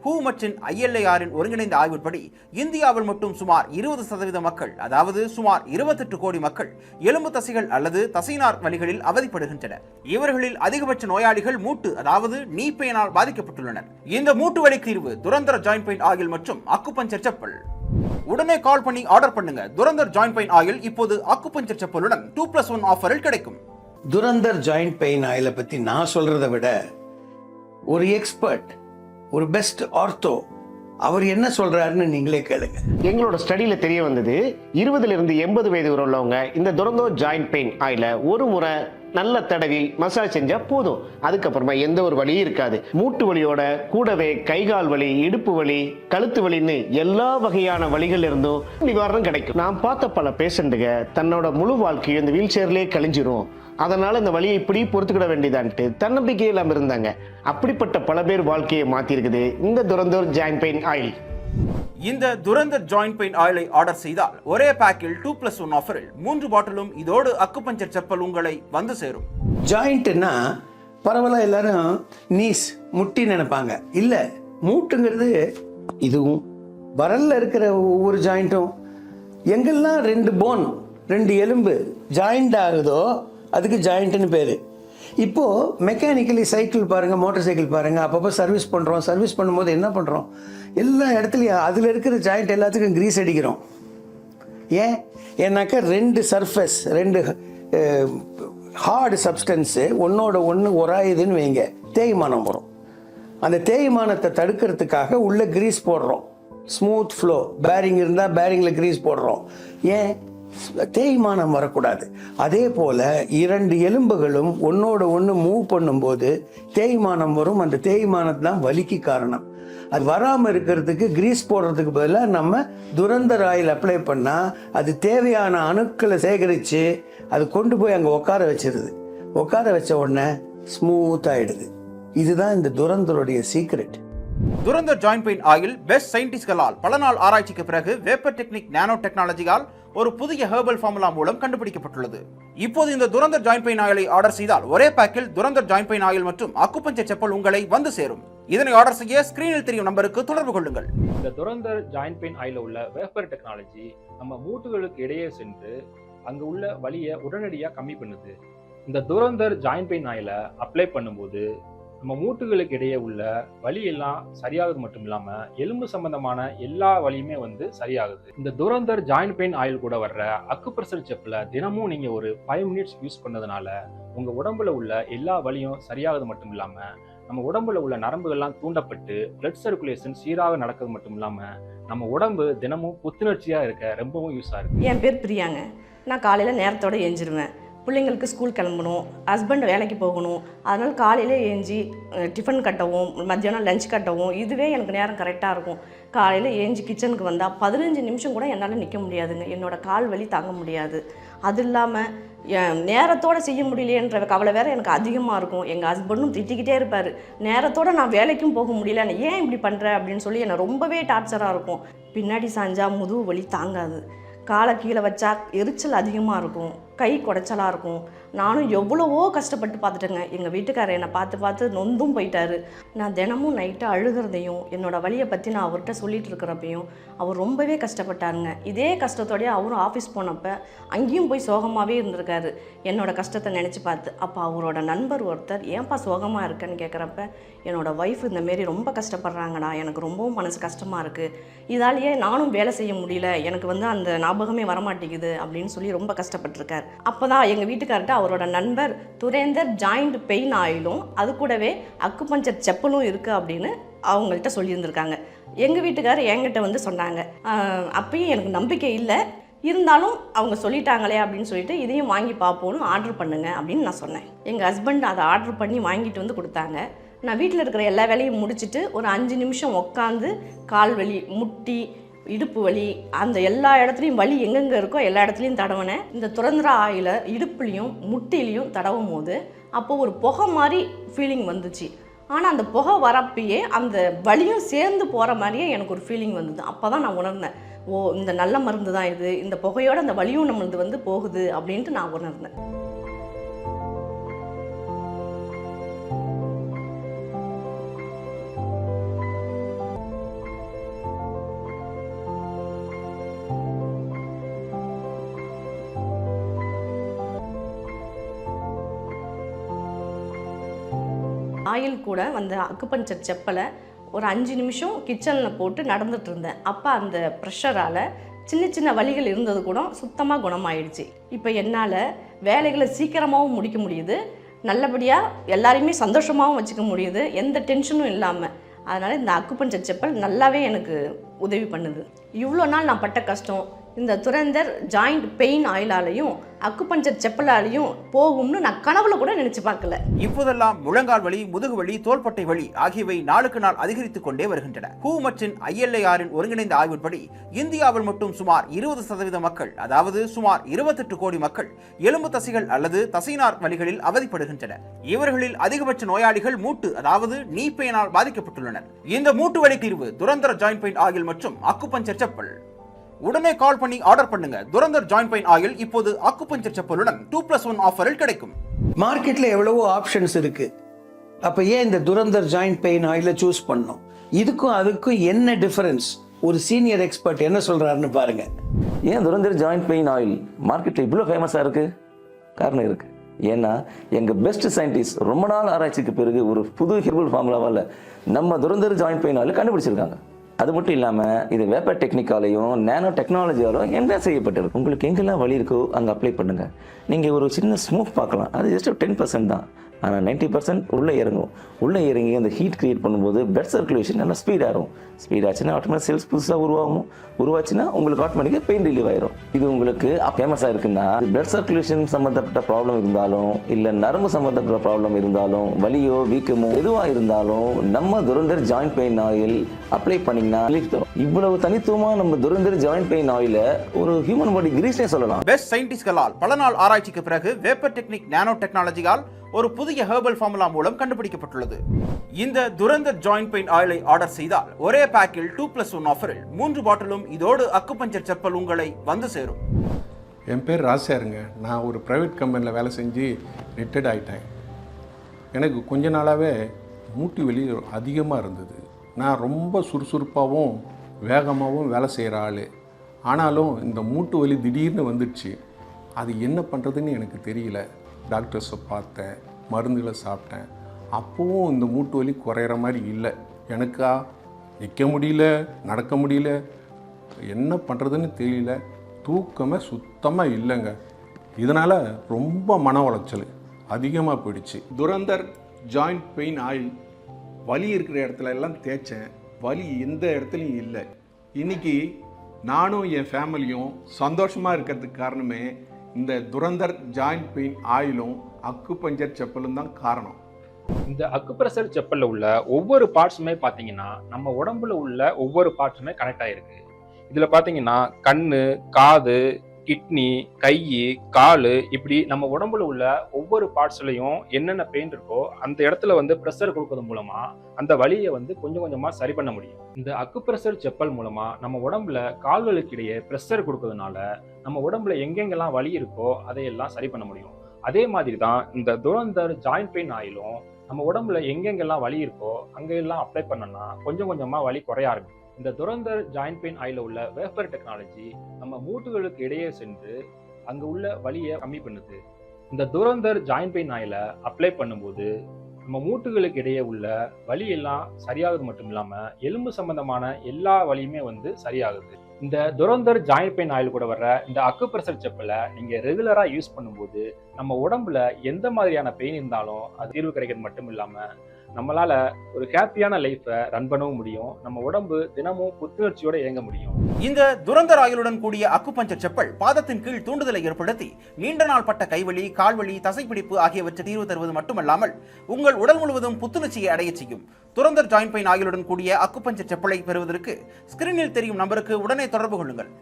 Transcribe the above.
Who மற்றும் ILARின் ஒருங்கிணைந்த ஆய்வின்படி இந்தியாவில் மட்டும் சுமார் 20% மக்கள், அதாவது சுமார் 28 கோடி மக்கள் எலும்பு தசைகள் அல்லது தசைநார் வலிகளில் அவதிப்படுகின்றனர். இவர்களில் அதிகபட்ச நோயாளிகள் மூட்டு, அதாவது நீ பெயினால் பாதிக்கப்பட்டுள்ளனர். இந்த மூட்டு வலி தீர்வு துரந்தர் ஜாயிண்ட் பெயின் ஆயில் மற்றும் அக்குபஞ்சர் செப்பல். உடனே கால் பண்ணி ஆர்டர் பண்ணுங்க. துரந்தர் ஜாயிண்ட் பெயின் ஆயில் இப்போது அக்குபஞ்சர் செப்பலுடன் 2+1 ஆஃபரில் கிடைக்கும். துரந்தர் ஜாயிண்ட் பெயின் ஆயிலை பத்தி நான் சொல்றதை விட ஒரு எக்ஸ்பர்ட், ஒரு பெஸ்ட் ஆர்த்தோ, அவர் என்ன சொல்றாருன்னு நீங்களே கேளுங்க. எங்களோட ஸ்டடியில தெரிய வந்தது, 20லிருந்து 80 வயது வரை உள்ளவங்க இந்த துரந்தர் ஜாயிண்ட் பெயின் ஆயில ஒரு முறை நல்ல தடவி மசாஜ் செஞ்சா போதும். அதுக்கப்புறமா எந்த ஒரு வலியும் இருக்காது. மூட்டு வலியோட கூடவே கைகால் வலி, இடுப்பு வலி, கழுத்து வலின்னு எல்லா வகையான வலிகள் இருந்தும் நிவாரணம் கிடைக்கும். நான் பார்த்த பல பேஷண்ட்டுங்க தன்னோட முழு வாழ்க்கையும் இந்த வீல் சேர்லேயே கழிஞ்சிரும், அதனால இந்த வலியை இப்படி பொறுத்துக்கிட வேண்டியதான்ட்டு தன்னம்பிக்கை இல்லாம இருந்தாங்க. அப்படிப்பட்ட பல பேர் வாழ்க்கையை மாத்திருக்குது இந்த துரந்தர் ஜாயிண்ட் பெயின் ஆயில். இந்த துரந்தர் ஜாயிண்ட் பெயின் ஆயிலை ஆர்டர் செய்தால் ஒரே பேக்கில் 2+1 ஆஃபரில் 3 பாட்டிலும் இதோடு அக்குபஞ்சர் செப்பல் உங்களை வந்து சேரும். ஜாயிண்ட்னா பரவாயில்ல, எல்லாரும் நீஸ் முட்டி நினைப்பாங்க. இல்ல, மூட்டுங்கிறது இதுவும் வரல்ல இருக்கிற ஒவ்வொரு ஜாயிண்ட்டும். எங்கெல்லாம் 2 போன் 2 எலும்பு ஜாயிண்ட் ஆகுதோ அதுக்கு ஜாயிண்ட்னு பேரு. இப்போ மெக்கானிக்கலி சைக்கிள் பாருங்க, மோட்டார் சைக்கிள் பாருங்க, அப்பப்போ சர்வீஸ் பண்றோம். சர்வீஸ் பண்ணும்போது என்ன பண்றோம், எல்லா இடத்துலையும் அதில் இருக்கிற ஜாயிண்ட் எல்லாத்துக்கும் கிரீஸ் அடிக்கிறோம். ஏன்னாக்கா 2 சர்ஃபேஸ், 2 ஹார்டு சப்ஸ்டன்ஸு ஒன்னோட ஒன்று உராயுதுன்னு வைங்க, தேய்மானம் வரும். அந்த தேய்மானத்தை தடுக்கிறதுக்காக உள்ள கிரீஸ் போடுறோம். ஸ்மூத் ஃப்ளோ, பேரிங் இருந்தால் பேரிங்கில் கிரீஸ் போடுறோம். ஏன்? தேய்மானம் வரக்கூடாது. அதே போல 2 எலும்புகளும் ஒன்னோட ஒன்று மூவ் பண்ணும்போது தேய்மானம் வரும். அந்த தேய்மானம் தான் வலிக்கு காரணம். அது வராமல் இருக்கிறதுக்கு கிரீஸ் போடுறதுக்கு பதிலாக நம்ம துரந்தர் ஆயில் அப்ளை பண்ணால் அது தேவையான அணுக்களை சேகரித்து அது கொண்டு போய் அங்கே உட்கார வச்சிருது. உட்கார வச்ச உடனே ஸ்மூத் ஆயிடுது. இதுதான் இந்த துரந்தருடைய secret. Durandhar joint pain oil best சயின்டிஸ்ட்களால் பல நாள் ஆராய்ச்சிக்கு பிறகு வேப்பர் டெக்னிக் நானோ டெக்னாலஜியால் ஒரு புதிய ஹெர்பல் ஃபார்முலா மூலம் கண்டுபிடிக்கப்பட்டுள்ளது. இப்போது இந்த துரந்தர் ஜாயிண்ட் பெயின் ஆயிலை ஆர்டர் செய்தால் ஒரே பேக்கில் துரந்தர் ஜாயிண்ட் பெயின் ஆயில் மற்றும் அக்குபஞ்சர் செப்பல் உங்களை வந்து சேரும். இதனை ஆர்டர் செய்ய ஸ்கிரீனில் தெரியும் நம்பருக்கு தொடர்பு கொள்ளுங்கள். இந்த துரந்தர் ஜாயிண்ட் பெயின் ஆயில உள்ள வேப்பர் டெக்னாலஜி நம்ம மூட்டுகளுக்கு இடையே சென்று அங்கு உள்ள வலியை உடனடியாக கம்மி பண்ணுது. இந்த துரந்தர் ஜாயிண்ட் பெயின் ஆயில அப்ளை பண்ணும்போது நம்ம மூட்டுகளுக்கு இடையே உள்ள வலி எல்லாம் சரியாகுது மட்டும் இல்லாம எலும்பு சம்பந்தமான எல்லா வலியுமே சரியாகுது. இந்த துரந்தர் ஜாயிண்ட் பெயின் ஆயில் கூட வர்ற அக்குப்ரெஷர் செப்பல தினமும் நீங்க ஒரு 5 மினிட்ஸ் யூஸ் பண்ணதுனால உங்க உடம்புல உள்ள எல்லா வலியும் சரியாகுது மட்டும் இல்லாம நம்ம உடம்புல உள்ள நரம்புகள்லாம் தூண்டப்பட்டு பிளட் சர்க்குலேஷன் சீராக நடக்கிறது மட்டும் இல்லாம நம்ம உடம்பு தினமும் புத்துணர்ச்சியா இருக்க ரொம்பவும் யூஸ் ஆகுது. என் பேர் பிரியாங்க. நான் காலையில நேரத்தோட எஞ்சிருவேன். பிள்ளைங்களுக்கு ஸ்கூல் கிளம்பணும், ஹஸ்பண்ட் வேலைக்கு போகணும். அதனால் காலையில் ஏஞ்சி டிஃபன் கட்டவும், மத்தியானம் லஞ்ச் கட்டவும் இதுவே எனக்கு நேரம் கரெக்டாக இருக்கும். காலையில் ஏஞ்சி கிச்சனுக்கு வந்தால் 15 நிமிஷம் கூட என்னால் நிற்க முடியாதுங்க. என்னோடய கால் வலி தாங்க முடியாது. அது இல்லாமல் நேரத்தோடு செய்ய முடியலையன்ற கவலை வேறு எனக்கு அதிகமாக இருக்கும். எங்கள் ஹஸ்பண்டும் திட்டிக்கிட்டே இருப்பார், நேரத்தோடு நான் வேலைக்கும் போக முடியல, ஏன் இப்படி பண்ணுற அப்படின்னு சொல்லி என்னை ரொம்பவே டார்ச்சராக இருக்கும். பின்னாடி சாஞ்சா முதுகு வலி தாங்காது, காலை கீழே வச்சா எரிச்சல் அதிகமாக இருக்கும், கை குடைச்சலாக இருக்கும். நானும் எவ்வளவோ கஷ்டப்பட்டு பார்த்துட்டேங்க. எங்கள் வீட்டுக்காரர் என்னை பார்த்து நொந்தும் போயிட்டாரு. நான் தினமும் நைட்டு அழுகிறதையும் என்னோடய வலியை பற்றி நான் அவர்கிட்ட சொல்லிட்டு இருக்கிறப்பையும் அவர் ரொம்பவே கஷ்டப்பட்டாருங்க. இதே கஷ்டத்தோடய அவரும் ஆஃபீஸ் போனப்போ அங்கேயும் போய் சோகமாகவே இருந்திருக்காரு என்னோடய கஷ்டத்தை நினச்சி பார்த்து. அப்போ அவரோட நண்பர் ஒருத்தர், ஏன்பா சோகமாக இருக்கேன்னு கேட்குறப்ப, என்னோடய ஒய்ஃப் இந்தமாரி ரொம்ப கஷ்டப்படுறாங்கடா, எனக்கு ரொம்பவும் மனசு கஷ்டமாக இருக்குது, இதாலேயே நானும் வேலை செய்ய முடியல, எனக்கு அந்த ஞாபகமே வரமாட்டேங்குது அப்படின்னு சொல்லி ரொம்ப கஷ்டப்பட்டிருக்கார். அப்போ தான் எங்கள் வீட்டுக்கார்ட்ட அவரோட நண்பர் துரந்தர் ஜாயிண்ட் பெயின் ஆயிலும் அது கூடவே அக்குபஞ்சர் செப்பலும் இருக்குது அப்படின்னு அவங்கள்ட்ட சொல்லியிருந்திருக்காங்க. எங்கள் வீட்டுக்காரர் என்கிட்ட சொன்னாங்க. அப்பயும் எனக்கு நம்பிக்கை இல்லை, இருந்தாலும் அவங்க சொல்லிட்டாங்களே அப்படின்னு சொல்லிட்டு இதையும் வாங்கி பார்ப்போன்னு ஆர்டர் பண்ணுங்க அப்படின்னு நான் சொன்னேன். எங்கள் ஹஸ்பண்ட் அதை ஆர்டர் பண்ணி வாங்கிட்டு கொடுத்தாங்க. நான் வீட்டில் இருக்கிற எல்லா வேலையும் முடிச்சுட்டு ஒரு 5 நிமிஷம் உட்காந்து கால் வலி, முட்டி, இடுப்பு வலி, அந்த எல்லா இடத்துலையும் வலி எங்கெங்கே இருக்கோ எல்லா இடத்துலையும் தடவினேன். இந்த துரந்தர ஆயில இடுப்புலையும் முட்டிலையும் தடவும் போது அப்போது ஒரு புகை மாதிரி ஃபீலிங் வந்துச்சு. ஆனால் அந்த புகை வரப்பயே அந்த வலியும் சேர்ந்து போகிற மாதிரியே எனக்கு ஒரு ஃபீலிங் வந்தது. அப்போ தான் நான் உணர்ந்தேன், ஓ இந்த நல்ல மருந்து தான் இது, இந்த புகையோட அந்த வலியும் நம்மளது போகுது அப்படின்ட்டு நான் உணர்ந்தேன். ஆயில் கூட அந்த அக்குபஞ்சர் செப்பலை ஒரு 5 நிமிஷம் கிச்சனில் போட்டு நடந்துட்டு இருந்தேன். அப்போ அந்த ப்ரெஷரால் சின்ன சின்ன வலிகள் இருந்தது கூட சுத்தமாக குணமாயிடுச்சு. இப்போ என்னால் வேலைகளை சீக்கிரமாகவும் முடிக்க முடியுது, நல்லபடியாக எல்லாரையுமே சந்தோஷமாகவும் வச்சுக்க முடியுது, எந்த டென்ஷனும் இல்லாமல். அதனால் இந்த அக்குபஞ்சர் செப்பல் நல்லாவே எனக்கு உதவி பண்ணுது. இவ்வளோ நாள் நான் பட்ட கஷ்டம் இந்த துரந்தர் ஜாயிண்ட் பெயின் ஆயிலாலையும் அக்குபஞ்சர் செப்பலாலையும் போகும்னு நான் கனவுல கூட நினைச்சு பார்க்கல. இப்போதெல்லாம் முழங்கால் வலி, முதுகு வலி, தோள்பட்டை வலி ஆகியவை நாளுக்கு நாள் அதிகரித்துக் கொண்டே வருகின்றன. WHO மற்றும் ILARன் ஒருங்கிணைந்த ஆய்வின்படி இந்தியாவில் மட்டும் சுமார் 20% மக்கள், அதாவது சுமார் 28 கோடி மக்கள் எலும்பு தசைகள் அல்லது தசைநார் வலிகளில் அவதிப்படுகின்றனர். இவர்களில் அதிகபட்ச நோயாளிகள் மூட்டு, அதாவது நீ பெயினால் பாதிக்கப்பட்டுள்ளனர். இந்த மூட்டு வலி தீர்வு துரந்தர் ஜாயிண்ட் பெயின் ஆயில் மற்றும் அக்குபஞ்சர் செப்பல். உடனே கால் பண்ணி ஆர்டர் பண்ணுங்க. துரந்தர் ஜாயிண்ட் பெயின் ஆயில் இப்போது அக்குபஞ்சர் செப்பலுடன் 2+1 ஆஃபரில் கிடைக்கும். மார்க்கெட்டில் எவ்வளவோ ஆப்ஷன்ஸ் இருக்குது. அப்போ ஏன் இந்த துரந்தர் ஜாயிண்ட் பெயின் ஆயிலை சூஸ் பண்ணோம்? இதுக்கும் அதுக்கும் என்ன டிஃபரன்ஸ்? ஒரு சீனியர் எக்ஸ்பர்ட் என்ன சொல்கிறாருன்னு பாருங்கள். ஏன் துரந்தர் ஜாயிண்ட் பெயின் ஆயில் மார்க்கெட்டில் இவ்வளோ ஃபேமஸாக இருக்குது? காரணம் இருக்குது. ஏன்னா எங்கள் பெஸ்ட் சயின்டிஸ்ட் ரொம்ப நாள் ஆராய்ச்சிக்கு பிறகு ஒரு புது ஹெர்பல் ஃபார்முலாவால் நம்ம துரந்தர் ஜாயிண்ட் பெயின் ஆயில் கண்டுபிடிச்சிருக்காங்க. அது மட்டும் இல்லாமல் இது வேப்பர் டெக்னிக்காலையும் நேனோ டெக்னாலஜியாலும் என்ன செய்யப்பட்டிருக்கு. உங்களுக்கு எங்கெல்லாம் வலி இருக்கோ அங்கே அப்ளை பண்ணுங்கள். நீங்கள் ஒரு சின்ன ஸ்மூக் பார்க்கலாம், அது ஜஸ்ட் 10% தான். ஆனால் 90% உள்ளே இறங்கும். உள்ளே இறங்கி அந்த ஹீட் கிரியேட் பண்ணும்போது பிளட் சர்க்குலேஷன் நல்லா ஸ்பீடாகும். ஸ்பீடாச்சுன்னா ஆட்டோமேட்டிக் செல்ஸ் புதுசாக உருவாச்சுன்னா உங்களுக்கு ஆட்டோமேட்டிக்காக பெயின் ரிலீவ் ஆயிரும். இது உங்களுக்கு ஃபேமஸாக இருக்குன்னா பிளட் சர்க்குலேஷன் சம்மந்தப்பட்ட ப்ராப்ளம் இருந்தாலும், இல்லை நரம்பு சம்மந்தப்பட்ட ப்ராப்ளம் இருந்தாலும், வலியோ வீக்கமோ எதுவாக இருந்தாலும் நம்ம Durandhar joint pain oil apply பண்ணிங்கன்னா ரிலீஃப் தரும். இவ்வளவு தனித்துவமாக நம்ம துரந்தர் ஜாயிண்ட் பெயின் ஆயில ஒரு ஹியூமன் பாடி கிரீஸ்னே சொல்லலாம். பெஸ்ட் சயின்டிஸ்ட்களால் பல நாள் ஆராய்ச்சிக்கு பிறகு வேப்பர் டெக்னிக் நானோ டெக்னாலஜியால் ஒரு புதிய ஹெர்பல் ஃபார்முலா மூலம் கண்டுபிடிக்கப்பட்டுள்ளது. இந்த துரந்தர் ஜாயிண்ட் பெயின் ஆயிலை ஆர்டர் செய்தால் ஒரே பேக்கில் 2+1 ஆஃபரில் 3 பாட்டிலும் இதோடு அக்குபஞ்சர் செப்பல் உங்களை வந்து சேரும். என் பேர் ராசியாருங்க. நான் ஒரு ப்ரைவேட் கம்பெனியில் வேலை செஞ்சு ரிட்டையர்ட் ஆகிட்டேன். எனக்கு கொஞ்ச நாளாகவே மூட்டு வலி அதிகமாக இருந்தது. நான் ரொம்ப சுறுசுறுப்பாகவும் வேகமாகவும் வேலை செய்கிற ஆள். ஆனாலும் இந்த மூட்டு வலி திடீர்னு வந்துடுச்சு. அது என்ன பண்ணுறதுன்னு எனக்கு தெரியல. டாக்டர்ஸை பார்த்தேன், மருந்துகளை சாப்பிட்டேன். அப்போவும் இந்த மூட்டு வலி குறையிற மாதிரி இல்லை. எனக்கா நிற்க முடியல, நடக்க முடியல, என்ன பண்ணுறதுன்னு தெரியல. தூக்கமே சுத்தமாக இல்லைங்க. இதனால் ரொம்ப மன உளைச்சல் அதிகமாக போயிடுச்சு. துரந்தர் ஜாயிண்ட் பெயின் ஆயில் வலி இருக்கிற இடத்துல எல்லாம் தேய்ச்சேன், வலி எந்த இடத்துலையும் இல்லை. இன்றைக்கி நானும் என் ஃபேமிலியும் சந்தோஷமாக இருக்கிறதுக்கு காரணமே இந்த துரந்தர் ஜாயிண்ட் பெயின் ஆயிலும் அக்குபஞ்சர் செப்பலும் தான் காரணம். இந்த அக்குப்ரெஷர் செப்பல்ல உள்ள ஒவ்வொரு பார்ட்ஸுமே பார்த்தீங்கன்னா நம்ம உடம்புல உள்ள ஒவ்வொரு பார்ட்ஸுமே கனெக்ட் ஆயிருக்கு. இதுல பார்த்தீங்கன்னா கண்ணு, காது, கிட்னி, கை, காலு, இப்படி நம்ம உடம்புல உள்ள ஒவ்வொரு பார்ட்ஸ்லையும் என்னென்ன பெயின் இருக்கோ அந்த இடத்துல வந்து ப்ரெஷர் கொடுக்கறது மூலமா அந்த வலியை வந்து கொஞ்சம் கொஞ்சமா சரி பண்ண முடியும். இந்த அக்குப்ரெஷர் செப்பல் மூலமா நம்ம உடம்புல கால்களுக்கு இடையே ப்ரெஷர் கொடுக்கறதுனால நம்ம உடம்புல எங்கெங்கெல்லாம் வலி இருக்கோ அதையெல்லாம் சரி பண்ண முடியும். அதே மாதிரி தான் இந்த துரந்தர் ஜாயிண்ட் பெயின் ஆயிலும் நம்ம உடம்புல எங்கெங்கெல்லாம் வலி இருக்கோ அங்கெல்லாம் அப்ளை பண்ணோம்னா கொஞ்சம் கொஞ்சமா வலி குறைய ஆரம்பிக்கும். இந்த துரந்தர் ஜாயிண்ட் பெயின் ஆயில உள்ள வேப்பர் டெக்னாலஜி நம்ம மூட்டுகளுக்கு இடையே சென்று அங்க உள்ள வலியை கம்மி பண்ணுது. இந்த துரந்தர் ஜாயிண்ட் பெயின் ஆயில அப்ளை பண்ணும்போது நம்ம மூட்டுகளுக்கு இடையே உள்ள வலி எல்லாம் சரியாகுது மட்டும் இல்லாம எலும்பு சம்பந்தமான எல்லா வலியுமே வந்து சரியாகுது. இந்த துரந்தர் ஜாயிண்ட் பெயின் ஆயில் கூட வர்ற இந்த அக்குப்ரெஷர் செப்பலை நீங்க ரெகுலரா யூஸ் பண்ணும்போது நம்ம உடம்புல எந்த மாதிரியான பெயின் இருந்தாலும் அது தீர்வு கிடைக்கிறது மட்டும் இல்லாம நம்மளால ஒரு ஹாப்பியான லைஃபை ரன் பண்ணவும் முடியும். நம்ம உடம்பு தினமும் புத்துணர்ச்சியோட இயங்க முடியும். இந்த துரந்தர் ஆயிலுடன் கூடிய அக்குபஞ்சர் செப்பல் பாதத்தின் கீழ் தூண்டுதலை ஏற்படுத்தி நீண்ட நாள் பட்ட கைவலி, கால்வலி, தசைப்பிடிப்பு ஆகியவற்றை தீர்வு தருவது மட்டுமல்லாமல் உங்கள் உடல் முழுவதும் புத்துணர்ச்சியை அடைய செய்யும். துரந்தர் ஜாயிண்ட் பெயின் ஆயிலுடன் கூடிய அக்குபஞ்சர் செப்பலை பெறுவதற்கு ஸ்கிரீனில் தெரியும் நம்பருக்கு உடனே தொடர்பு கொள்ளுங்கள்.